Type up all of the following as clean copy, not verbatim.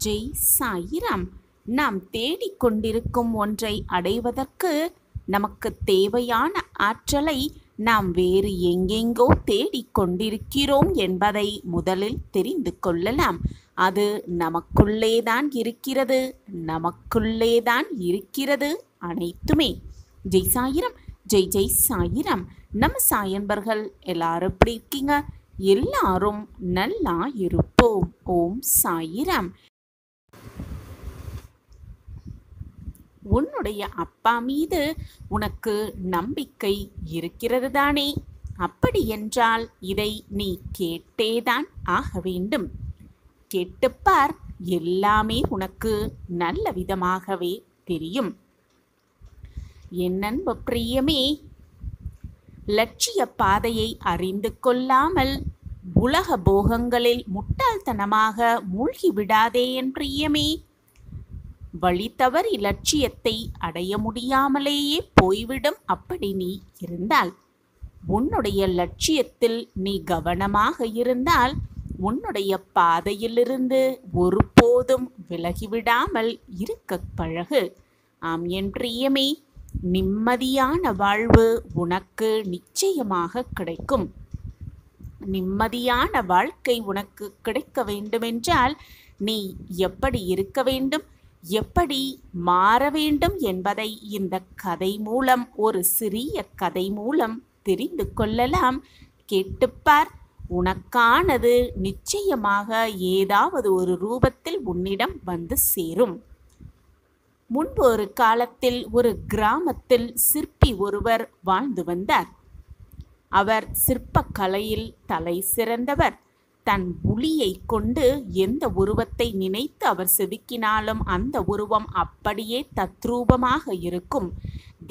ஜெய் சாயிராம். நாம் தேடிக்கொண்டிருக்கும் ஒன்றை அடைவதற்கு நமக்கு தேவையான ஆற்றலை நாம் வேறு எங்கெங்கோ தேடிக்கொண்டிருக்கிறோம் என்பதை முதலில் தெரிந்து கொள்ளலாம். அது நமக்குள்ளேதான் இருக்கிறது, நமக்குள்ளேதான் இருக்கிறது அனைத்துமே. ஜெய் சாயிரம், ஜெய் ஜெய் சாயிரம். நம்ம சாயன்பர்கள் எல்லாரும் எப்படி இருக்கீங்க? எல்லாரும் நல்லா இருப்போம். ஓம் சாயிரம். உன்னுடைய அப்பா மீது உனக்கு நம்பிக்கை இருக்கிறது தானே? அப்படி என்றால் இதை நீ கேட்டேதான் ஆக வேண்டும். கேட்டுப்பார், எல்லாமே உனக்கு நல்ல விதமாகவே தெரியும். என் அன்பு பிரியமே, லட்சிய பாதையை அறிந்து கொள்ளாமல் உலக போகங்களில் முட்டாள்தனமாக மூழ்கிவிடாதே என் பிரியமே. வழி தவறி லட்சியத்தை அடைய முடியாமலேயே போய்விடும். அப்படி நீ இருந்தால், உன்னுடைய லட்சியத்தில் நீ கவனமாக இருந்தால், உன்னுடைய பாதையிலிருந்து ஒருபோதும் விலகிவிடாமல் இருக்க பழகு. ஆம் என் பிரியமே, நிம்மதியான வாழ்வு உனக்கு நிச்சயமாக கிடைக்கும். நிம்மதியான வாழ்க்கை உனக்கு கிடைக்க வேண்டுமென்றால் நீ எப்படி இருக்க வேண்டும், எப்படி மாற வேண்டும் என்பதை இந்த கதை மூலம், ஒரு சிறிய கதை மூலம் தெரிந்து கொள்ளலாம். கேட்டுப்பார், உனக்கானது நிச்சயமாக ஏதாவது ஒரு ரூபத்தில் உன்னிடம் வந்து சேரும். முன்பு ஒரு காலத்தில் ஒரு கிராமத்தில் சிற்பி ஒருவர் வாழ்ந்து வந்தார். அவர் சிற்பக்கலையில் தலை சிறந்தவர். தன் உளியை கொண்டு எந்த உருவத்தை நினைத்து அவர் செதுக்கினாலும் அந்த உருவம் அப்படியே தத்ரூபமாக இருக்கும்.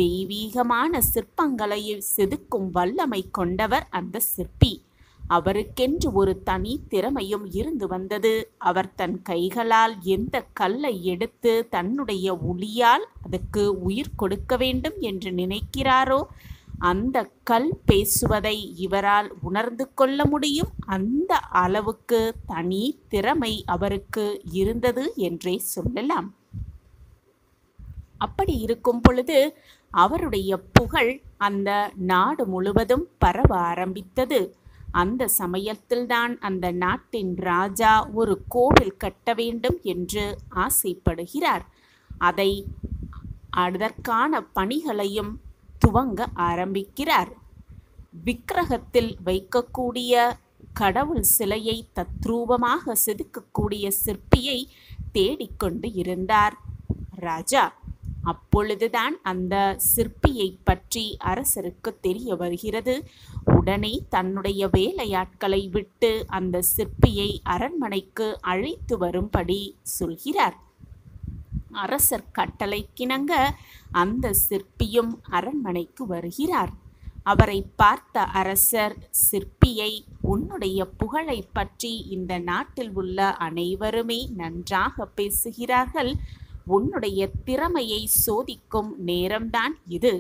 தெய்வீகமான சிற்பங்களை செதுக்கும் வல்லமை கொண்டவர் அந்த சிற்பி. அவருக்கென்று ஒரு தனி திறமையும் இருந்து வந்தது. அவர் தன் கைகளால் எந்த கல்லை எடுத்து தன்னுடைய உளியால் அதற்கு உயிர் கொடுக்க வேண்டும் என்று நினைக்கிறாரோ, அந்த கல் பேசுவதை இவரால் உணர்ந்து கொள்ள முடியும். அந்த அளவுக்கு தனி திறமை அவருக்கு இருந்தது என்றே சொல்லலாம். அப்படி இருக்கும் பொழுது அவருடைய புகழ் அந்த நாடு முழுவதும் பரவ ஆரம்பித்தது. அந்த சமயத்தில்தான் அந்த நாட்டின் ராஜா ஒரு கோவில் கட்ட வேண்டும் என்று ஆசைப்படுகிறார். அதற்கான பணிகளையும் துவங்க ஆரம்பிக்கிறார். விக்கிரகத்தில் வைக்கக்கூடிய கடவுள் சிலையை தத்ரூபமாக செதுக்கக்கூடிய சிற்பியை தேடிக்கொண்டு இருந்தார் ராஜா. அப்பொழுதுதான் அந்த சிற்பியை பற்றி அரசருக்கு தெரிய வருகிறது. உடனே தன்னுடைய வேலையாட்களை விட்டு அந்த சிற்பியை அரண்மனைக்கு அழைத்து வரும்படி சொல்கிறார். அரசர் கட்டளைக்கிணங்க அந்த சிற்பியும் அரண்மனைக்கு வருகிறார். அவரை பார்த்த அரசர் சிற்பியை, உன்னுடைய புகழை பற்றி இந்த நாட்டில் உள்ள அனைவருமே நன்றாக பேசுகிறார்கள். உன்னுடைய திறமையை சோதிக்கும் நேரம்தான் இது.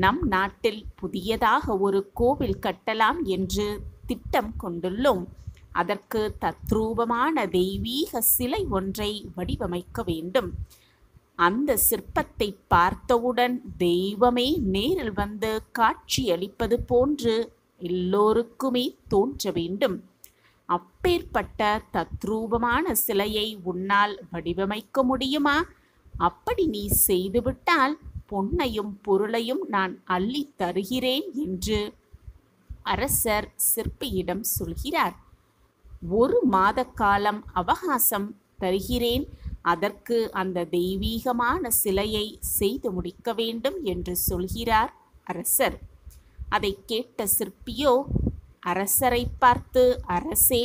நம் நாட்டில் புதியதாக ஒரு கோவில் கட்டலாம் என்று திட்டம் கொண்டுள்ளோம். அதற்கு தத்ரூபமான தெய்வீக சிலை ஒன்றை வடிவமைக்க வேண்டும். அந்த சிற்பத்தை பார்த்தவுடன் தெய்வமே நேரில் வந்து காட்சியளிப்பது போன்று எல்லோருக்குமே தோன்ற வேண்டும். அப்பேற்பட்ட தத்ரூபமான சிலையை உன்னால் வடிவமைக்க முடியுமா? அப்படி நீ செய்துவிட்டால் பொன்னையும் பொருளையும் நான் அள்ளி தருகிறேன் என்று அரசர் சிற்பியிடம் சொல்கிறார். 1 மாத காலம் அவகாசம் தருகிறேன். அதற்கு அந்த தெய்வீகமான சிலையை செய்து முடிக்க வேண்டும் என்று சொல்கிறார் அரசர். அதை கேட்ட சிற்பியோ அரசரை பார்த்து, அரசே,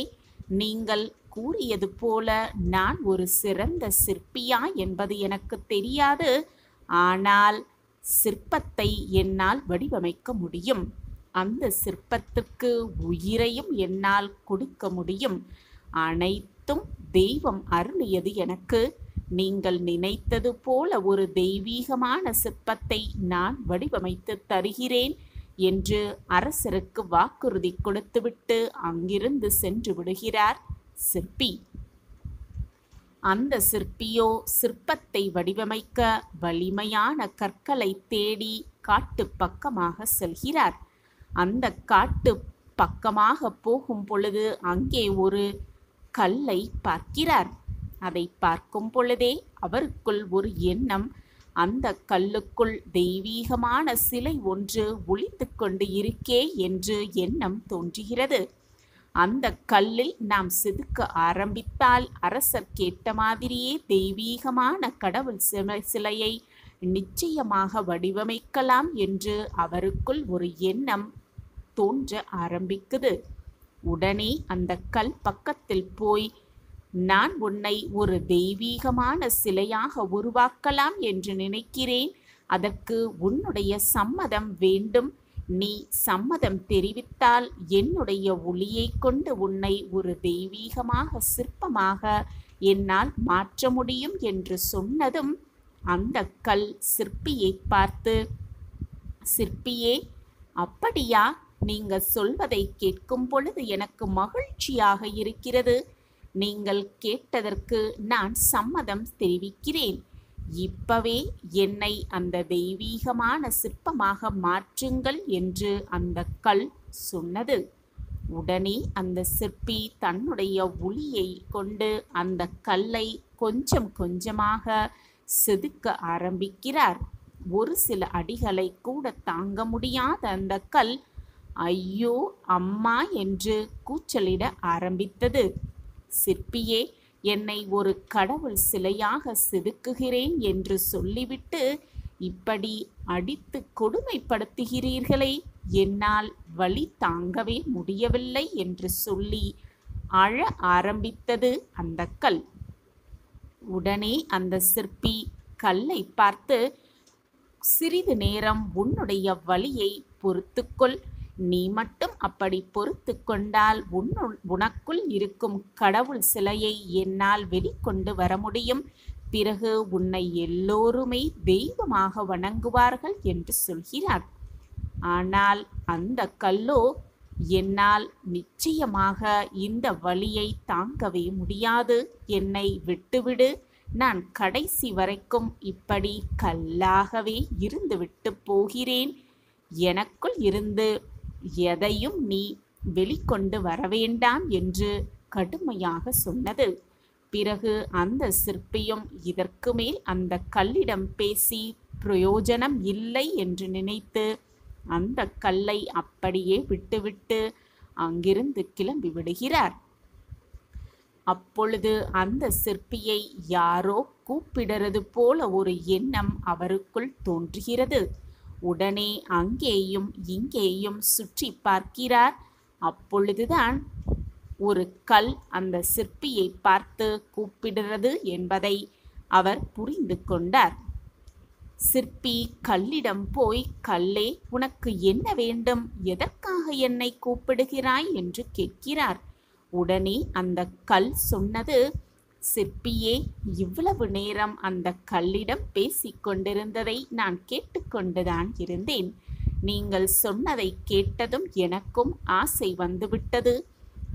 நீங்கள் கூறியது போல நான் ஒரு சிறந்த சிற்பியா என்பது எனக்கு தெரியாது. ஆனால் சிற்பத்தை என்னால் வடிவமைக்க முடியும். அந்த சிற்பத்துக்கு உயிரையும் என்னால் கொடுக்க முடியும். அனைத்தும் தெய்வம் அருளியது எனக்கு. நீங்கள் நினைத்தது போல ஒரு தெய்வீகமான சிற்பத்தை நான் வடிவமைத்து தருகிறேன் என்று அரசருக்கு வாக்குறுதி கொடுத்துவிட்டு அங்கிருந்து சென்று விடுகிறார் சிற்பி. அந்த சிற்பியோ சிற்பத்தை வடிவமைக்க வலிமையான கற்களை தேடி காட்டு பக்கமாக செல்கிறார். அந்த காட்டு பக்கமாக போகும் பொழுது அங்கே ஒரு கல்லை பார்க்கிறார். அதை பார்க்கும் பொழுதே அவருக்குள் ஒரு எண்ணம், அந்த கல்லுக்குள் தெய்வீகமான சிலை ஒன்று ஒளிந்து கொண்டு இருக்கே என்று எண்ணம் தோன்றுகிறது. அந்த கல்லில் நாம் செதுக்க ஆரம்பித்தால் அரசர் கேட்ட மாதிரியே தெய்வீகமான கடவுள் சிலையை நிச்சயமாக வடிவமைக்கலாம் என்று அவருக்குள் ஒரு எண்ணம் தோன்ற ஆரம்பிக்குது. உடனே அந்த கல் பக்கத்தில் போய், நான் உன்னை ஒரு தெய்வீகமான சிலையாக உருவாக்கலாம் என்று நினைக்கிறேன். அதற்கு உன்னுடைய சம்மதம் வேண்டும். நீ சம்மதம் தெரிவித்தால் என்னுடைய ஒளியை கொண்டு உன்னை ஒரு தெய்வீகமாக சிற்பமாக என்னால் மாற்ற முடியும் என்று சொன்னதும் அந்த கல் சிற்பியை பார்த்து, சிற்பியே, அப்படியா? நீங்கள் சொல்வதை கேட்கும் பொழுது எனக்கு மகிழ்ச்சியாக இருக்கிறது. நீங்கள் கேட்டதற்கு நான் சம்மதம் தெரிவிக்கிறேன். இப்பவே என்னை அந்த தெய்வீகமான சிற்பமாக மாற்றுங்கள் என்று அந்த கல் சொன்னது. உடனே அந்த சிற்பி தன்னுடைய ஒளியை கொண்டு அந்த கல்லை கொஞ்சம் கொஞ்சமாக செதுக்க ஆரம்பிக்கிறார். ஒரு சில அடிகளை கூட தாங்க முடியாத அந்த கல் ஐயோ அம்மா என்று கூச்சலிட ஆரம்பித்தது. சிற்பியே, என்னை ஒரு கடவுள் சிலையாக செதுக்குகிறேன் என்று சொல்லிவிட்டு இப்படி அடித்து கொடுமைப்படுத்துகிறீர்களே, என்னால் வலி தாங்கவே முடியவில்லை என்று சொல்லி அழ ஆரம்பித்தது அந்த கல். உடனே அந்த சிற்பி கல்லை பார்த்து, சிறிது நேரம் உன்னுடைய வலியை பொறுத்துக்கொள். நீ மட்டும் அப்படி பொறுத்து கொண்டால் உனக்குள் இருக்கும் கடவுள் சிலையை என்னால் வெளிக்கொண்டு வர முடியும். பிறகு உன்னை எல்லோருமே தெய்வமாக வணங்குவார்கள் என்று சொல்கிறார். ஆனால் அந்த கல்லோ, என்னால் நிச்சயமாக இந்த வலியை தாங்கவே முடியாது. என்னை விட்டுவிடு. நான் கடைசி வரைக்கும் இப்படி கல்லாகவே இருந்துவிட்டு போகிறேன். எனக்குள் இருந்து எதையும் நீ வெளிக்கொண்டு வரவேண்டாம் என்று கடுமையாக சொன்னது. பிறகு அந்த சிற்பியும் இதற்கு மேல் அந்த கல்லிடம் பேசி பிரயோஜனம் இல்லை என்று நினைத்து அந்த கல்லை அப்படியே விட்டுவிட்டு அங்கிருந்து கிளம்பி விடுகிறார். அப்பொழுது அந்த சிற்பியை யாரோ கூப்பிடுறது போல ஒரு எண்ணம் அவருக்குள் தோன்றுகிறது. உடனே அங்கேயும் இங்கேயும் சுற்றி பார்க்கிறார். அப்பொழுதுதான் ஒரு கல் அந்த சிற்பியை பார்த்து கூப்பிடுறது என்பதை அவர் புரிந்து கொண்டார். சிற்பி கல்லிடம் போய், கல்லே, உனக்கு என்ன வேண்டும்? எதற்காக என்னை கூப்பிடுகிறாய் என்று கேட்கிறார். உடனே அந்த கல் சொன்னது, சிற்பியே, இவ்வளவு நேரம் அந்த கல்லிடம் பேசிக்கொண்டிருந்ததை நான் கேட்டுக்கொண்டுதான் இருந்தேன். நீங்கள் சொன்னதை கேட்டதும் எனக்கும் ஆசை வந்துவிட்டது.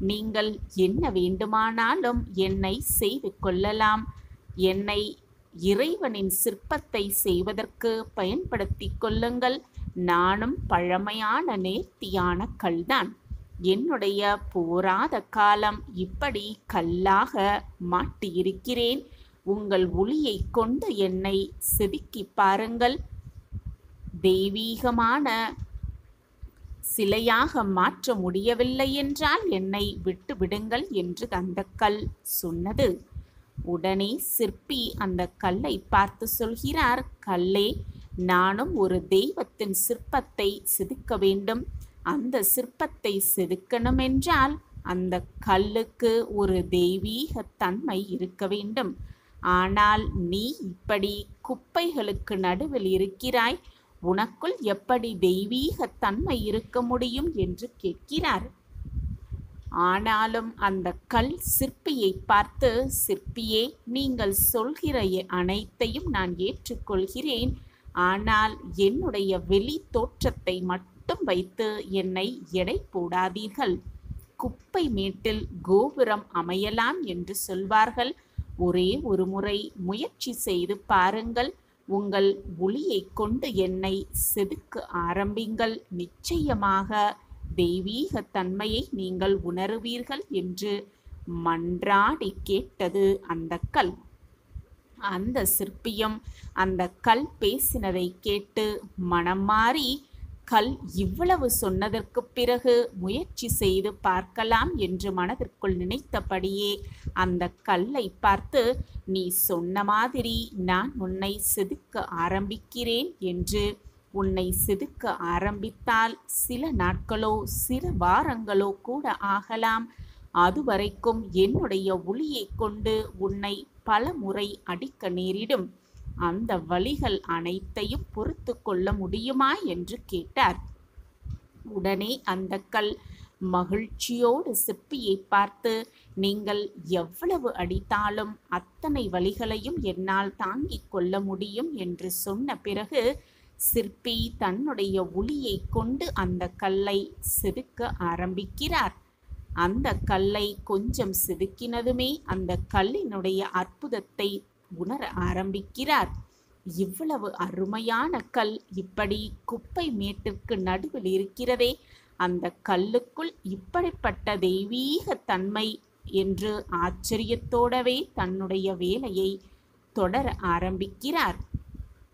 நீங்கள் என்ன வேண்டுமானாலும் என்னை செய்து கொள்ளலாம். என்னை இறைவனின் சிற்பத்தை செய்வதற்கு பயன்படுத்தி கொள்ளுங்கள். நானும் பழமையான நேர்த்தியான கல்தான். என்னுடைய போராத காலம் இப்படி கல்லாக மாட்டியிருக்கிறேன். உங்கள் ஒளியை கொண்டு என்னை செதுக்கி பாருங்கள். தெய்வீகமான சிலையாக மாற்ற முடியவில்லை என்றால் என்னை விட்டு விடுங்கள் என்று அந்த கல் சொன்னது. உடனே சிற்பி அந்த கல்லை பார்த்து சொல்கிறார், கல்லே, நானும் ஒரு தெய்வத்தின் சிற்பத்தை செதுக்க வேண்டும். அந்த சிற்பத்தை செதுக்கணும் என்றால் அந்த கல்லுக்கு ஒரு தெய்வீக தன்மை இருக்க வேண்டும். ஆனால் நீ இப்படி குப்பைகளுக்கு நடுவில் இருக்கிறாய். உனக்குள் எப்படி தெய்வீக தன்மை இருக்க முடியும் என்று கேட்கிறார். ஆனாலும் அந்த கல் சிற்பியை பார்த்து, சிற்பியே, நீங்கள் சொல்கிற அனைத்தையும் நான் ஏற்றுக்கொள்கிறேன். ஆனால் என்னுடைய வெளி தோற்றத்தை மட்டும் வைத்து என்னை எடை போடாதீர்கள். குப்பை மேட்டில் கோபுரம் அமையலாம் என்று சொல்வார்கள். ஒரே ஒரு முறை முயற்சி செய்து பாருங்கள். உங்கள் ஒளியை கொண்டு என்னை செதுக்க ஆரம்பிங்கள். நிச்சயமாக தெய்வீக தன்மையை நீங்கள் உணருவீர்கள் என்று மன்றாடி கேட்டது அந்த கல். அந்த சிற்பியும் அந்த கல் பேசினதை கேட்டு மனம் மாறி, கல் இவ்வளவு சொன்னதற்கு பிறகு முயற்சி செய்து பார்க்கலாம் என்று மனதிற்குள் நினைத்தபடியே அந்த கல்லை பார்த்து, நீ சொன்ன மாதிரி நான் உன்னை செதுக்க ஆரம்பிக்கிறேன் என்று. உன்னை செதுக்க ஆரம்பித்தால் சில நாட்களோ சில வாரங்களோ கூட ஆகலாம். அதுவரைக்கும் என்னுடைய ஒளியை கொண்டு உன்னை பல முறை அடிக்க நேரிடும். அந்த வலிகள் அனைத்தையும் பொறுத்து கொள்ள முடியுமா என்று கேட்டார். உடனே அந்த கல் மகிழ்ச்சியோடு சிற்பியை பார்த்து, நீங்கள் எவ்வளவு அடித்தாலும் அத்தனை வலிகளையும் என்னால் தாங்கிக் கொள்ள முடியும் என்று சொன்ன பிறகு சிற்பி தன்னுடைய ஒளியை கொண்டு அந்த கல்லை செதுக்க ஆரம்பிக்கிறார். அந்த கல்லை கொஞ்சம் செதுக்கினதுமே அந்த கல்லினுடைய அற்புதத்தை உணர ஆரம்பிக்கிறார். இவ்வளவு அருமையான கல் இப்படி குப்பை மேட்டிற்கு நடுவில் இருக்கிறதே, அந்த கல்லுக்குள் இப்படிப்பட்ட தெய்வீக தன்மை என்று ஆச்சரியத்தோடவே தன்னுடைய வேலையை தொடர ஆரம்பிக்கிறார்.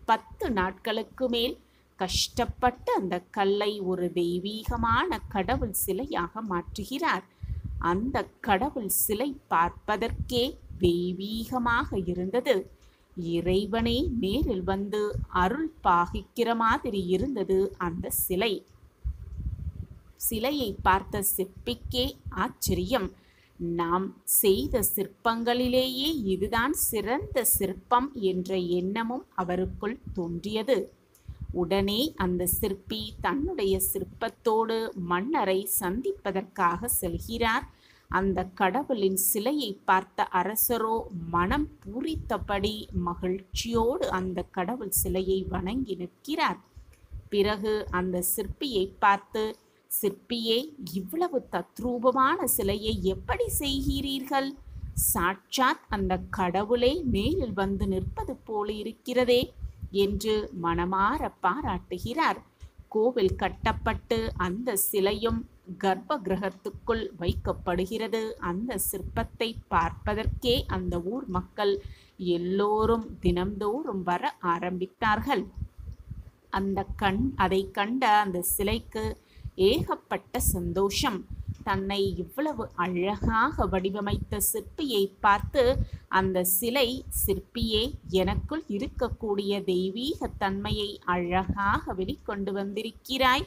10 நாட்களுக்கு மேல் கஷ்டப்பட்டு அந்த கல்லை ஒரு தெய்வீகமான கடவுள் சிலையாக மாற்றுகிறார். அந்த கடவுள் சிலை பார்ப்பதற்கே தெய்வீகமாக இருந்தது. இறைவனே நேரில் வந்து அருள் பாகிக்கிற மாதிரி இருந்தது அந்த சிலை. சிலையை பார்த்த சிற்பிக்கே ஆச்சரியம். நாம் செய்த சிற்பங்களிலேயே இதுதான் சிறந்த சிற்பம் என்ற எண்ணமும் அவருக்குள் தோன்றியது. உடனே அந்த சிற்பி தன்னுடைய சிற்பத்தோடு மன்னரை சந்திப்பதற்காக செல்கிறார். அந்த கடவுளின் சிலையை பார்த்த அரசரோ மனம் பூரித்தபடி மகிழ்ச்சியோடு அந்த கடவுள் சிலையை வணங்கி நிற்கிறார். பிறகு அந்த சிற்பியை பார்த்து, சிற்பியே, இவ்வளவு தத்ரூபமான சிலையை எப்படி செய்கிறீர்கள்? சாட்சாத் அந்த கடவுளே நேரில் வந்து நிற்பது போல இருக்கிறதே என்று மனமாற பாராட்டுகிறார். கோவில் கட்டப்பட்டு அந்த சிலையும் கர்ப்ப கிரகத்துக்குள் வைக்கப்படுகிறது. அந்த சிற்பத்தை பார்ப்பதற்கே அந்த ஊர் மக்கள் எல்லோரும் தினம்தோறும் வர ஆரம்பித்தார்கள். அதை கண்ட அந்த சிலைக்கு ஏகப்பட்ட சந்தோஷம். தன்னை இவ்வளவு அழகாக வடிவமைத்த சிற்பியை பார்த்து அந்த சிலை, சிற்பியே, எனக்குள் இருக்கக்கூடிய தெய்வீக தன்மையை அழகாக வெளிக்கொண்டு வந்திருக்கிறாய்.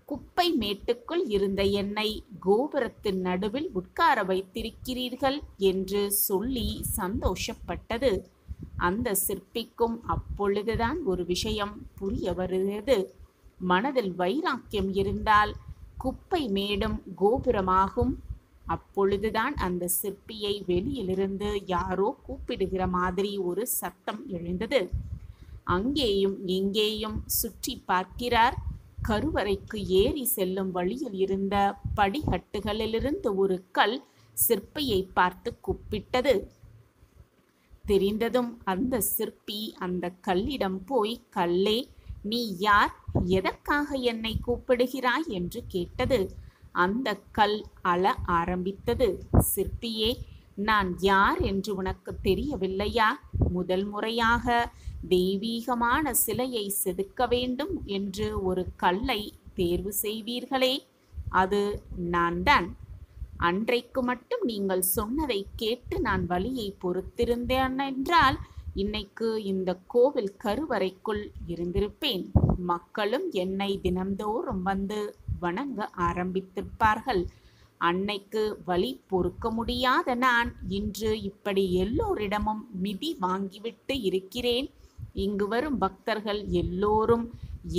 குப்பை மேட்டுக்குள் இருந்த என்னை கோபுரத்தின் நடுவில் உட்கார வைத்திருக்கிறீர்கள் என்று சொல்லி சந்தோஷப்பட்டது. அந்த சிற்பிக்கும் அப்பொழுதுதான் ஒரு விஷயம் புரிய வருகிறது. மனதில் வைராக்கியம் இருந்தால் குப்பை மேடும் கோபுரமாகும். அப்பொழுதுதான் அந்த சிற்பியை வெளியிலிருந்து யாரோ கூப்பிடுகிற மாதிரி ஒரு சத்தம் எழுந்தது. அங்கேயும் இங்கேயும் சுற்றி பார்க்கிறார். கருவறைக்கு ஏறி செல்லும் வழியில் இருந்த படிக்கட்டுகளிலிருந்து ஒரு கல் சிற்பியை பார்த்து கூப்பிட்டது. தெரிந்ததும் அந்த சிற்பி அந்த கல்லிடம் போய், கல்லே, நீ யார்? எதற்காக என்னை கூப்பிடுகிறாய் என்று கேட்டது. அந்த கல் அழ ஆரம்பித்தது. சிற்பியே, நான் யார் என்று உனக்கு தெரியவில்லையா? முதல் முறையாக தெய்வீகமான சிலையை செதுக்க வேண்டும் என்று ஒரு கல்லை தேர்வு செய்வீர்களே, அது நான் தான். அன்றைக்கு மட்டும் நீங்கள் சொன்னதை கேட்டு நான் வலியை பொறுத்திருந்தேன் என்றால் இன்னைக்கு இந்த கோவில் கருவறைக்குள் இருந்திருப்பேன். மக்களும் என்னை தினம்தோறும் வந்து வணங்க ஆரம்பித்திருப்பார்கள். அன்னைக்கு வலி பொறுக்க முடியாத நான் இன்று இப்படி எல்லோரிடமும் மிதி வாங்கிவிட்டு இருக்கிறேன். இங்கு வரும் பக்தர்கள் எல்லோரும்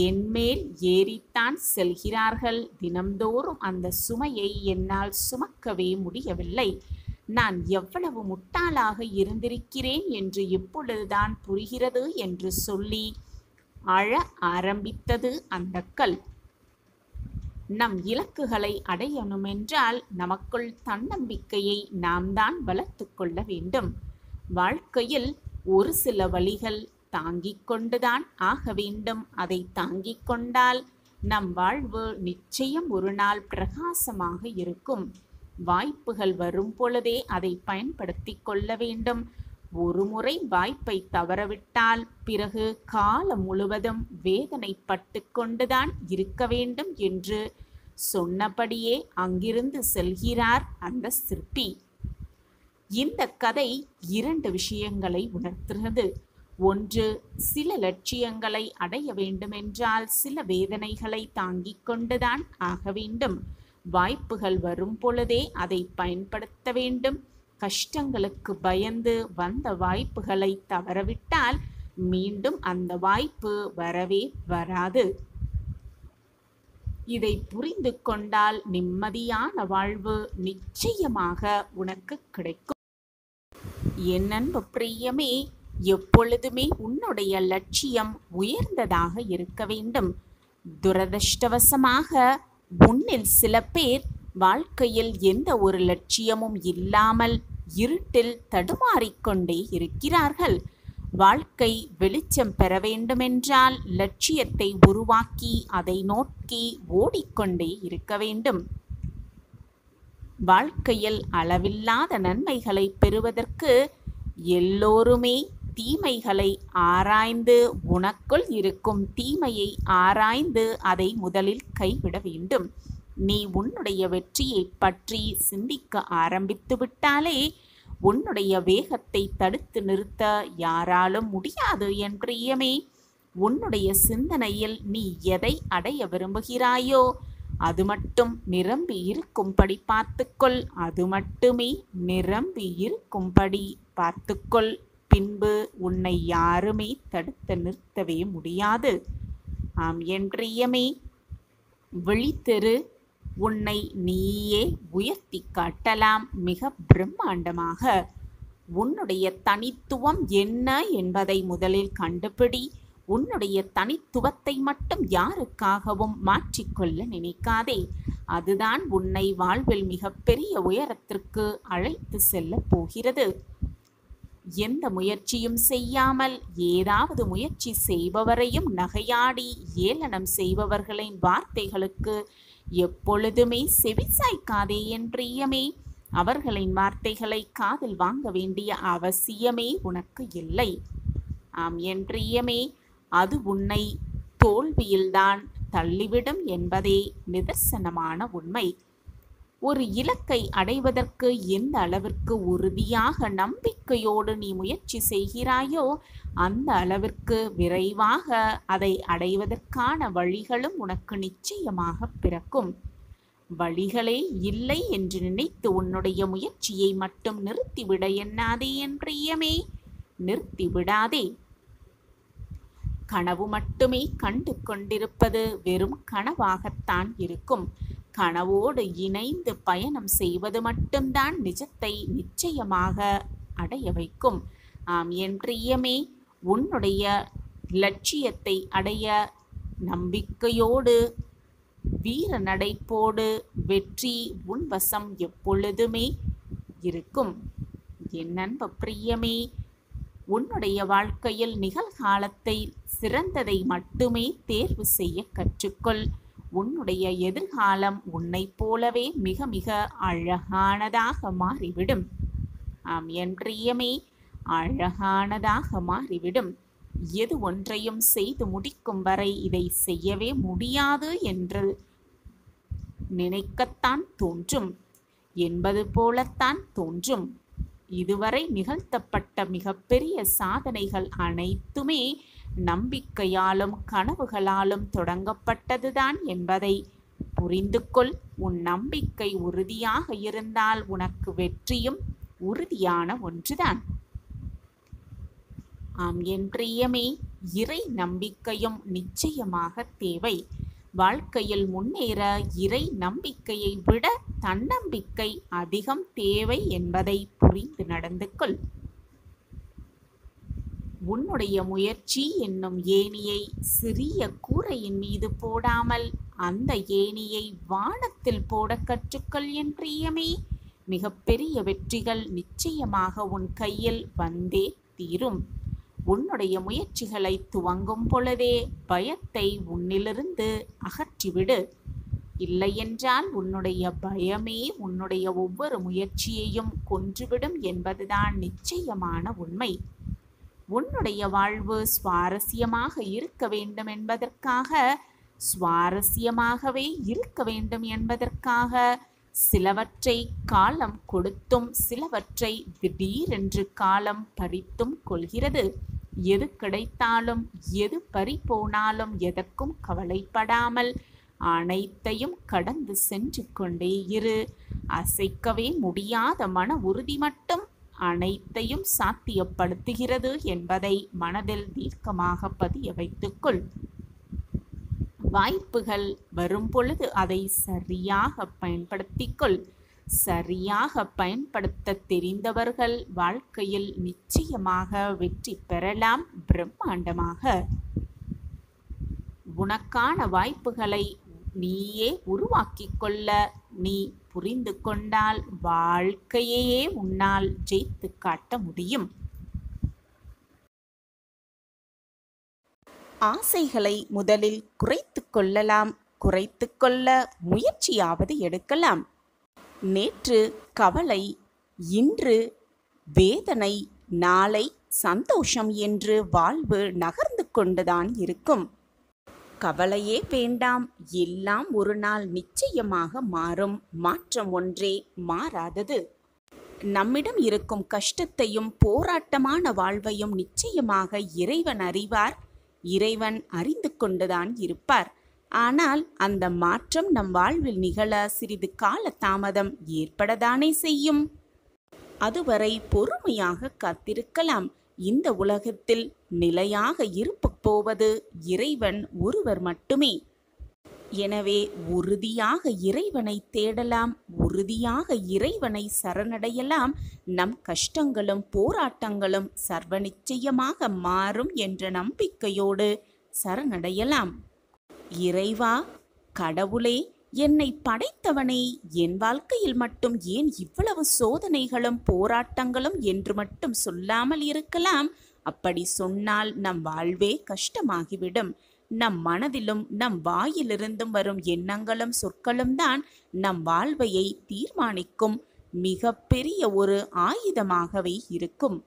என்மேல் ஏறித்தான் செல்கிறார்கள். தினம்தோறும் அந்த சுமையை என்னால் சுமக்கவே முடியவில்லை. நான் எவ்வளவு முட்டாளாக இருந்திருக்கிறேன் என்று இப்பொழுதுதான் புரிகிறது என்று சொல்லி அழ ஆரம்பித்தது அந்த கல். நம் இலக்குகளை அடையணுமென்றால் நமக்குள் தன்னம்பிக்கையை நாம் தான் வளர்த்து கொள்ள வேண்டும். வாழ்க்கையில் ஒரு சில வழிகள் தாங்கிக் கொண்டுதான் ஆக வேண்டும். அதை தாங்கிக் கொண்டால் நம் வாழ்வு நிச்சயம் ஒரு நாள் பிரகாசமாக இருக்கும். வாய்ப்புகள் வரும் பொழுதே அதை பயன்படுத்தி கொள்ள வேண்டும். ஒரு முறை வாய்ப்பை தவறவிட்டால் பிறகு காலம் முழுவதும் வேதனைப்பட்டு கொண்டுதான் இருக்க வேண்டும் என்று சொன்னபடியே அங்கிருந்து செல்கிறார் அந்த சிற்பி. இந்த கதை 2 விஷயங்களை உணர்த்துகிறது. ஒன்று, சில லட்சியங்களை அடைய வேண்டுமென்றால் சில வேதனைகளை தாங்கிக் கொண்டுதான் ஆக வேண்டும். வாய்ப்புகள் வரும் பொழுதே அதை பயன்படுத்த வேண்டும். கஷ்டங்களுக்கு பயந்து வந்த வாய்ப்புகளை தவறவிட்டால் மீண்டும் அந்த வாய்ப்பு வரவே வராது. இதை புரிந்து கொண்டால் நிம்மதியான வாழ்வு நிச்சயமாக உனக்கு கிடைக்கும். என் அன்பு பிரியமே, எப்பொழுதுமே உன்னுடைய லட்சியம் உயர்ந்ததாக இருக்க வேண்டும். துரதிர்ஷ்டவசமாக உன்னில் சில பேர் வாழ்க்கையில் எந்த ஒரு லட்சியமும் இல்லாமல் இருட்டில் தடுமாறிக்கொண்டே இருக்கிறார்கள். வாழ்க்கை வெளிச்சம் பெற வேண்டுமென்றால் லட்சியத்தை உருவாக்கி அதை நோக்கி ஓடிக்கொண்டே இருக்க வேண்டும். வாழ்க்கையில் அளவில்லாத நன்மைகளை பெறுவதற்கு எல்லோருமே தீமைகளை ஆராய்ந்து, உனக்குள் இருக்கும் தீமையை ஆராய்ந்து அதை முதலில் கைவிட வேண்டும். நீ உன்னுடைய வெற்றியை பற்றி சிந்திக்க ஆரம்பித்து விட்டாலே உன்னுடைய வேகத்தை தடுத்து நிறுத்த யாராலும் முடியாது என் பிரியமே. உன்னுடைய சிந்தனையில் நீ எதை அடைய விரும்புகிறாயோ அது மட்டும் நிரம்பி இருக்கும்படி பார்த்துக்கொள். அது மட்டுமே நிரம்பி இருக்கும்படி பார்த்துக்கொள். பின்பு உன்னை யாருமே தடுத்து நிறுத்தவே முடியாது. ஆம் என் பிரியமே, விழித்திரு. உன்னை நீயே உயர்த்தி காட்டலாம் மிக பிரம்மாண்டமாக. உன்னுடைய தனித்துவம் என்ன என்பதை முதலில் கண்டுபிடி. உன்னுடைய தனித்துவத்தை மட்டும் யாருக்காகவும் மாற்றிக்கொள்ள நினைக்காதே. அதுதான் உன்னை வாழ்வில் மிகப்பெரிய உயரத்திற்கு அழைத்து செல்ல போகிறது. எந்த முயற்சியும் செய்யாமல் ஏதாவது முயற்சி செய்பவரையும் நகையாடி ஏளனம் செய்பவர்களின் வார்த்தைகளுக்கு எப்பொழுதுமே செவிசாய்க்காதே என் பிரியமே. அவர்களின் வார்த்தைகளை காதில் வாங்க வேண்டிய அவசியமே உனக்கு இல்லை. ஆம் என் பிரியமே, அது உன்னை தோல்வியில்தான் தள்ளிவிடும் என்பதே நிதர்சனமான உண்மை. ஒரு இலக்கை அடைவதற்கு எந்த அளவிற்கு உறுதியாக நம்பிக்கையோடு நீ முயற்சி செய்கிறாயோ அந்த அளவிற்கு விரைவாக அதை அடைவதற்கான வழிகளும் உனக்கு நிச்சயமாக பிறக்கும். வழிகளே இல்லை என்று நினைத்து உன்னுடைய முயற்சியை மட்டும் நிறுத்திவிட எண்ணாதே என் பிரியமே, நிறுத்திவிடாதே. கனவு மட்டுமே கண்டு கொண்டிருப்பது வெறும் கனவாகத்தான் இருக்கும். கனவோடு இணைந்து பயணம் செய்வது மட்டும்தான் நிஜத்தை நிச்சயமாக அடைய வைக்கும். ஆம் என் பிரியமே, உன்னுடைய லட்சியத்தை அடைய நம்பிக்கையோடு வீர நடைப்போடு வெற்றி உன் வசம் எப்பொழுதுமே இருக்கும். என் அன்பு பிரியமே, உன்னுடைய வாழ்க்கையில் நிகழ்காலத்தை சிறந்ததை மட்டுமே தேர்வு செய்ய கற்றுக்கொள். உன்னுடைய எதிர்காலம் உன்னை போலவே மிக மிக அழகானதாக மாறிவிடும். ஆம் என் பிரியமே, அழகானதாக மாறிவிடும். எது ஒன்றையும் செய்து முடிக்கும் வரை இதை செய்யவே முடியாது என்று நினைக்கத்தான் தோன்றும் என்பது போலத்தான் தோன்றும். இதுவரை நிகழ்த்தப்பட்ட மிகப்பெரிய சாதனைகள் அனைத்துமே நம்பிக்கையாலும் கனவுகளாலும் தொடங்கப்பட்டதுதான் என்பதை புரிந்து கொள். உன் நம்பிக்கை உறுதியாக இருந்தால் உனக்கு வெற்றியும் உறுதியான ஒன்றுதான். ஆம் என் பிரியமே, இறை நம்பிக்கையும் நிச்சயமாக தேவை. வாழ்க்கையில் முன்னேற இறை நம்பிக்கையை விட தன்னம்பிக்கை அதிகம் தேவை என்பதை புரிந்து நடந்து கொள். உன்னுடைய முயற்சி என்னும் ஏணியை சிறிய கூரையின் மீது போடாமல் அந்த ஏணியை வானத்தில் போட கற்றுக்கொள் என் பிரியமே. மிகப்பெரிய வெற்றிகள் நிச்சயமாக உன் கையில் வந்தே தீரும். உன்னுடைய முயற்சிகளை துவங்கும் பொழுதே பயத்தை உன்னிலிருந்து அகற்றிவிடு. இல்லையென்றால் உன்னுடைய பயமே உன்னுடைய ஒவ்வொரு முயற்சியையும் கொன்றுவிடும் என்பதுதான் நிச்சயமான உண்மை. உன்னுடைய வாழ்வு சுவாரஸ்யமாக இருக்க வேண்டும் என்பதற்காக, சுவாரஸ்யமாகவே இருக்க வேண்டும் என்பதற்காக சிலவற்றை காலம் கொடுத்தும் சிலவற்றை திடீரென்று காலம் பறித்தும் கொள்கிறது. எது கிடைத்தாலும் எது பறிபோனாலும் எதற்கும் கவலைப்படாமல் அனைத்தையும் கடந்து சென்று கொண்டே இரு. அசைக்கவே முடியாத மன உறுதி மட்டும் அனைத்தையும் சாத்தியப்படுத்துகிறது என்பதை மனதில் தீர்க்கமாக பதிய வைத்துக்கொள். வாய்ப்புகள் வரும் பொழுது அதை சரியாக பயன்படுத்திக்கொள். சரியாக பயன்படுத்த தெரிந்தவர்கள் வாழ்க்கையில் நிச்சயமாக வெற்றி பெறலாம், பிரம்மாண்டமாக. உனக்கான வாய்ப்புகளை நீயே உருவாக்கி கொள்ள நீ புரிந்து கொண்டால் வாழ்க்கையே உன்னால் ஜெயித்து காட்ட முடியும். ஆசைகளை முதலில் குறைத்து கொள்ளலாம். குறைத்து கொள்ள முயற்சியாவது எடுக்கலாம். நேற்று கவலை, இன்று வேதனை, நாளை சந்தோஷம் என்று வாழ்வு நகர்ந்து கொண்டுதான் இருக்கும். கவலையே வேண்டாம், எல்லாம் ஒரு நாள் நிச்சயமாக மாறும். மாற்றம் ஒன்றே மாறாதது. நம்மிடம் இருக்கும் கஷ்டத்தையும் போராட்டமான வாழ்வையும் நிச்சயமாக இறைவன் அறிவார். இறைவன் அறிந்து கொண்டுதான் இருப்பார். ஆனால் அந்த மாற்றம் நம் வாழ்வில் நிகழ சிறிது கால தாமதம் ஏற்படத்தானே செய்யும். அதுவரை பொறுமையாக காத்திருக்கலாம். இந்த உலகத்தில் நிலையாக இருப்ப போவது இறைவன் ஒருவர் மட்டுமே. எனவே உறுதியாக இறைவனை தேடலாம், உறுதியாக இறைவனை சரணடையலாம். நம் கஷ்டங்களும் போராட்டங்களும் சர்வ நிச்சயமாக மாறும் என்ற நம்பிக்கையோடு சரணடையலாம். இறைவா, கடவுளே, என்னை படைத்தவனே, என் வாழ்க்கையில் மட்டும் ஏன் இவ்வளவு சோதனைகளும் போராட்டங்களும் என்று மட்டும் சொல்லாமல் இருக்கலாம். அப்படி சொன்னால் நம் வாழ்வே கஷ்டமாகிவிடும். நம் மனதிலும் நம் வாயிலிருந்தும் வரும் எண்ணங்களும் சொற்களும் தான் நம் வாழ்வையை தீர்மானிக்கும் மிக பெரிய ஒரு ஆயுதமாகவே இருக்கும்.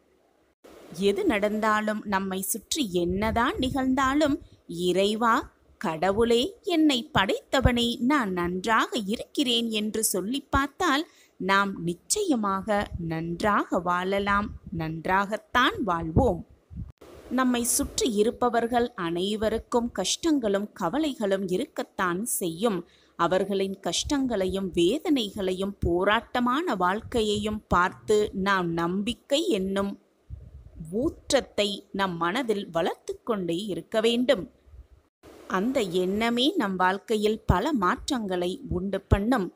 எது நடந்தாலும், நம்மை சுற்றி என்னதான் நிகழ்ந்தாலும், இறைவா, கடவுளே, என்னை படைத்தவனே, நான் நன்றாக இருக்கிறேன் என்று சொல்லி பார்த்தால் நாம் நிச்சயமாக நன்றாக வாழலாம், நன்றாகத்தான் வாழ்வோம். நம்மை சுற்றி இருப்பவர்கள் அனைவருக்கும் கஷ்டங்களும் கவலைகளும் இருக்கத்தான் செய்யும். அவர்களின் கஷ்டங்களையும் வேதனைகளையும் போராட்டமான வாழ்க்கையையும் பார்த்து நாம் நம்பிக்கை என்னும் ஊற்றத்தை நம் மனதில் வளர்த்து கொண்டே இருக்க வேண்டும். அந்த எண்ணமே நம் வாழ்க்கையில் பல மாற்றங்களை உண்டு பண்ணும்.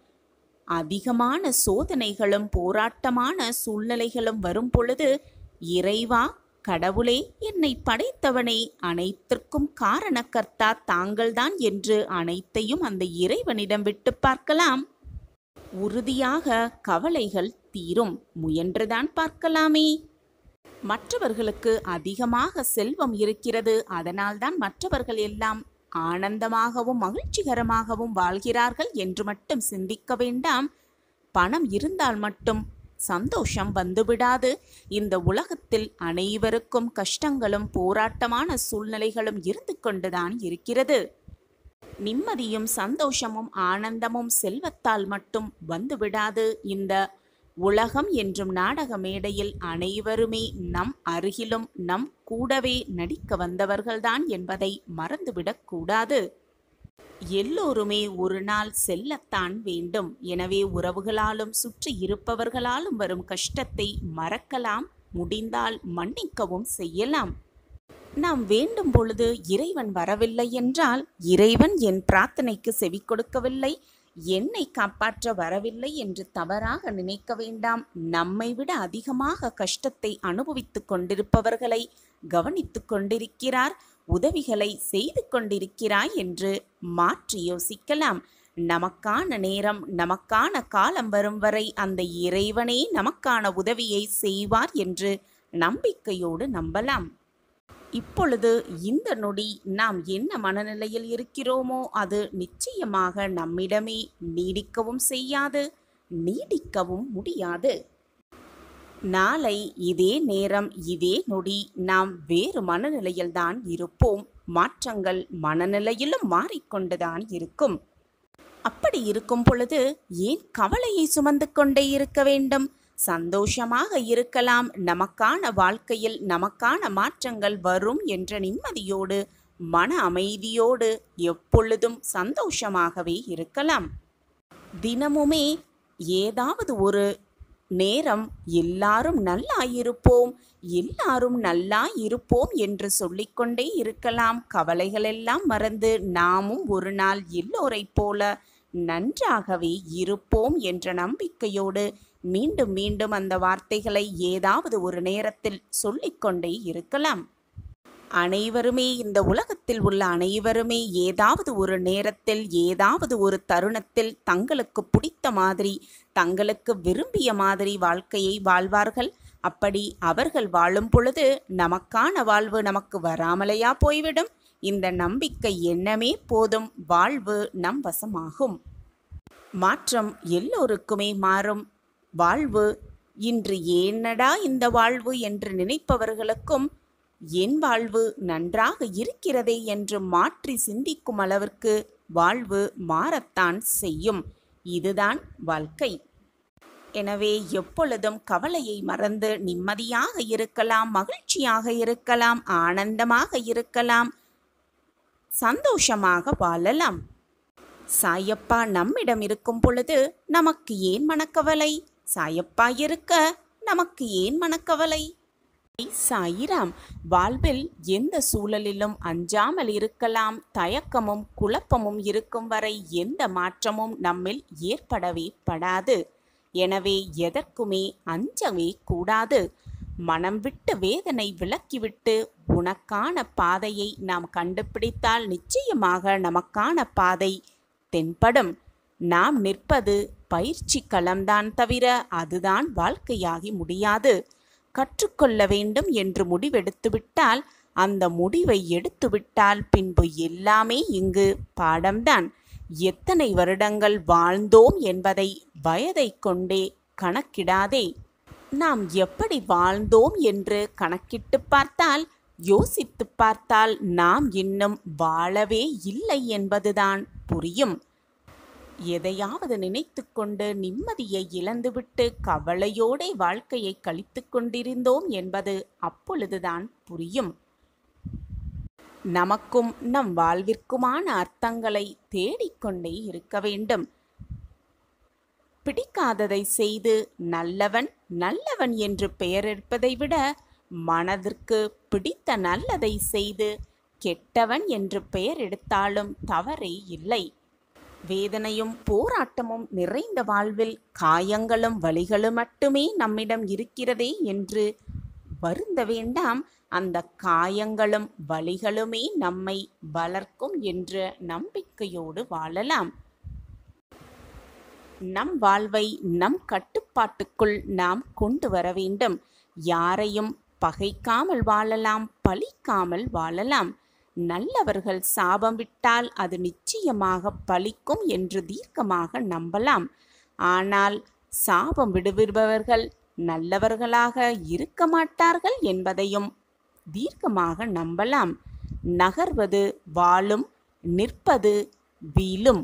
அதிகமான சோதனைகளும் போராட்டமான சூழ்நிலைகளும் வரும் பொழுது, இறைவா, கடவுளே, என்னை படைத்தவனே, அனைத்திற்கும் காரணக்கர்த்தா தாங்கள்தான் என்று அனைத்தையும் அந்த இறைவனிடம் விட்டு பார்க்கலாம். உறுதியாக கவலைகள் தீரும். முயன்றுதான் பார்க்கலாமே. மற்றவர்களுக்கு அதிகமாக செல்வம் இருக்கிறது, அதனால்தான் மற்றவர்கள் எல்லாம் ஆனந்தமாகவும் மகிழ்ச்சிகரமாகவும் வாழ்கிறார்கள் என்று மட்டும் சிந்திக்க வேண்டாம். பணம் இருந்தால் மட்டும் சந்தோஷம் வந்துவிடாது. இந்த உலகத்தில் அனைவருக்கும் கஷ்டங்களும் போராட்டமான சூழ்நிலைகளும் இருந்து கொண்டுதான் இருக்கிறது. நிம்மதியும் சந்தோஷமும் ஆனந்தமும் செல்வத்தால் மட்டும் வந்துவிடாது. இந்த உலகம் என்றும் நாடக மேடையில் அனைவருமே நம் அருகிலும் நம் கூடவே நடிக்க வந்தவர்கள்தான் என்பதை மறந்துவிடக் கூடாது. எல்லோருமே ஒரு நாள் செல்லத்தான் வேண்டும். எனவே உறவுகளாலும் சுற்றி இருப்பவர்களாலும் வரும் கஷ்டத்தை மறக்கலாம், முடிந்தால் மன்னிக்கவும் செய்யலாம். நாம் வேண்டும் பொழுது இறைவன் வரவில்லை என்றால், இறைவன் என் பிரார்த்தனைக்கு செவி கொடுக்கவில்லை, என்னை காப்பாற்ற வரவில்லை என்று தவறாக நினைக்க வேண்டாம். நம்மை விட அதிகமாக கஷ்டத்தை அனுபவித்துக் கொண்டிருப்பவர்களை கவனித்து கொண்டிருக்கிறார், உதவிகளை செய்து கொண்டிருக்கிறாய் என்று மாற்றி யோசிக்கலாம். நமக்கான நேரம், நமக்கான காலம் வரும் வரை அந்த இறைவனே நமக்கான உதவியை செய்வார் என்று நம்பிக்கையோடு நம்பலாம். இப்பொழுது இந்த நொடி நாம் என்ன மனநிலையில் இருக்கிறோமோ அது நிச்சயமாக நம்மிடமே நீடிக்கவும் செய்யாது, நீடிக்கவும் முடியாது. நாளை இதே நேரம் இதே நொடி நாம் வேறு மனநிலையில்தான் இருப்போம். மாற்றங்கள் மனநிலையிலும் மாறிக்கொண்டுதான் இருக்கும். அப்படி இருக்கும் பொழுது ஏன் கவலையை சுமந்து கொண்டே இருக்க வேண்டும்? சந்தோஷமாக இருக்கலாம். நமக்கான வாழ்க்கையில் நமக்கான மாற்றங்கள் வரும் என்ற நிம்மதியோடு, மன அமைதியோடு எப்பொழுதும் சந்தோஷமாகவே இருக்கலாம். தினமுமே ஏதாவது ஒரு நேரம் எல்லாரும் நல்லாயிருப்போம், எல்லாரும் நல்லாயிருப்போம் என்று சொல்லிக்கொண்டே இருக்கலாம். கவலைகளெல்லாம் மறந்து நாமும் ஒரு நாள் எல்லோரைப் போல நன்றாகவே இருப்போம் என்ற நம்பிக்கையோடு மீண்டும் மீண்டும் அந்த வார்த்தைகளை ஏதாவது ஒரு நேரத்தில் சொல்லிக்கொண்டே இருக்கலாம். அனைவருமே, இந்த உலகத்தில் உள்ள அனைவருமே ஏதாவது ஒரு நேரத்தில், ஏதாவது ஒரு தருணத்தில் தங்களுக்கு பிடித்த மாதிரி, தங்களுக்கு விரும்பிய மாதிரி வாழ்க்கையை வாழ்வார்கள். அப்படி அவர்கள் வாழும் பொழுது நமக்கான வாழ்வு நமக்கு வராமலையா போய்விடும்? இந்த நம்பிக்கை எண்ணமே போதும், வாழ்வு நம் வசமாகும். மாற்றம் எல்லோருக்குமே மாறும். வாழ்வு இன்று ஏனடா இந்த வாழ்வு என்று நினைப்பவர்களுக்கும் என் வாழ்வு நன்றாக இருக்கிறதே என்று மாற்றி சிந்திக்கும் அளவிற்கு வாழ்வு மாறத்தான் செய்யும். இதுதான் வாழ்க்கை. எனவே எப்பொழுதும் கவலையை மறந்து நிம்மதியாக இருக்கலாம், மகிழ்ச்சியாக இருக்கலாம், ஆனந்தமாக இருக்கலாம், சந்தோஷமாக வாழலாம். சாயப்பா நம்மிடம் இருக்கும் பொழுது நமக்கு ஏன் மனக்கவலை? சாயப்பா இருக்க நமக்கு ஏன் மனக்கவலை? சாயிராம். வாழ்வில் எந்த சூழலிலும் அஞ்சாமல் இருக்கலாம். தயக்கமும் குழப்பமும் இருக்கும் வரை எந்த மாற்றமும் நம்மில் ஏற்படவே படாது. எனவே எதற்குமே அஞ்சவே கூடாது. மனம் விட்டு வேதனை விலக்கிவிட்டு உனக்கான பாதையை நாம் கண்டுபிடித்தால் நிச்சயமாக நமக்கான பாதை தென்படும். நாம் நிற்பது பயிற்சி களம்தான் தவிர அதுதான் வாழ்க்கையாகி முடியாது. கற்றுக்கொள்ள வேண்டும் என்று முடிவெடுத்துவிட்டால், அந்த முடிவை எடுத்துவிட்டால் பின்பு எல்லாமே இங்கு பாடம்தான். எத்தனை வருடங்கள் வாழ்ந்தோம் என்பதை வயதை கொண்டே கணக்கிடாதே. நாம் எப்படி வாழ்ந்தோம் என்று கணக்கிட்டு பார்த்தால், யோசித்து பார்த்தால் நாம் இன்னும் வாழவே இல்லை என்பதுதான் புரியும். எதையாவது நினைத்து கொண்டு நிம்மதியை இழந்துவிட்டு கவலையோடே வாழ்க்கையை கழித்து கொண்டிருந்தோம் என்பது அப்பொழுதுதான் புரியும். நமக்கும் நம் வாழ்விற்குமான அர்த்தங்களை தேடிக்கொண்டே இருக்க வேண்டும். பிடிக்காததை செய்து நல்லவன் நல்லவன் என்று பெயரெடுப்பதை விட, மனதிற்கு பிடித்த நல்லதை செய்து கெட்டவன் என்று பெயர் எடுத்தாலும் தவறே இல்லை. வேதனையும் போராட்டமும் நிறைந்த வாழ்வில் காயங்களும் வலிகளும் மட்டுமே நம்மிடம் இருக்கிறதே என்று வருந்த வேண்டாம். அந்த காயங்களும் வலிகளுமே நம்மை வளர்க்கும் என்ற நம்பிக்கையோடு வாழலாம். நம் வாழ்வை நம் கட்டுப்பாட்டுக்குள் நாம் கொண்டு வர வேண்டும். யாரையும் பகைக்காமல் வாழலாம், பழிக்காமல் வாழலாம். நல்லவர்கள் சாபம் விட்டால் அது நிச்சயமாக பலிக்கும் என்று தீர்க்கமாக நம்பலாம். ஆனால் சாபம் விடுவிப்பவர்கள் நல்லவர்களாக இருக்க மாட்டார்கள் என்பதையும் தீர்க்கமாக நம்பலாம். நகர்வது வாழும், நிற்பது வீழும்.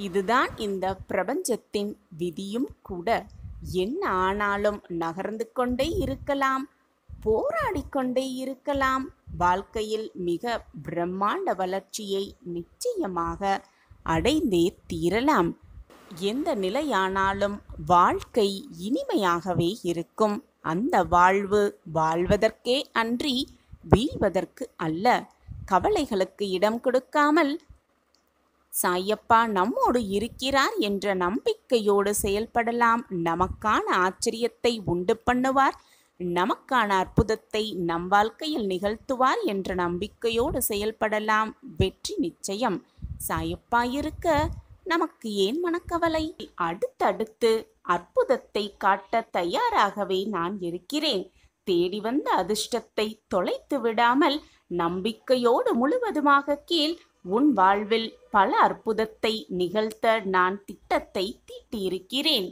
இதுதான் இந்த பிரபஞ்சத்தின் விதியும் கூட. என்ன ஆனாலும் நகர்ந்து கொண்டே இருக்கலாம், போராடிக்கொண்டே இருக்கலாம். வாழ்க்கையில் மிக பிரம்மாண்ட வளர்ச்சியை நிச்சயமாக அடைந்தே தீரலாம். எந்த நிலையானாலும் வாழ்க்கை இனிமையாகவே இருக்கும். அந்த வாழ்வு வாழ்வதற்கே அன்றி வீழ்வதற்கு அல்ல. கவலைகளுக்கு இடம் கொடுக்காமல் சாயப்பா நம்மோடு இருக்கிறார் என்ற நம்பிக்கையோடு செயல்படலாம். நமக்கான ஆச்சரியத்தை உண்டு பண்ணுவார், நமக்கான அற்புதத்தை நம் வாழ்க்கையில் நிகழ்த்துவார் என்ற நம்பிக்கையோடு செயல்படலாம். வெற்றி நிச்சயம். சாயப்பா இருக்க நமக்கு ஏன் மனக்கவலை? அடுத்தடுத்து அற்புதத்தை காட்ட தயாராகவே நான் இருக்கிறேன். தேடி வந்த அதிர்ஷ்டத்தை தொலைத்து விடாமல் நம்பிக்கையோடு முழுவதுமாக கீழ் உன் வாழ்வில் பல அற்புதத்தை நிகழ்த்த நான் திட்டத்தை தீட்டியிருக்கிறேன்.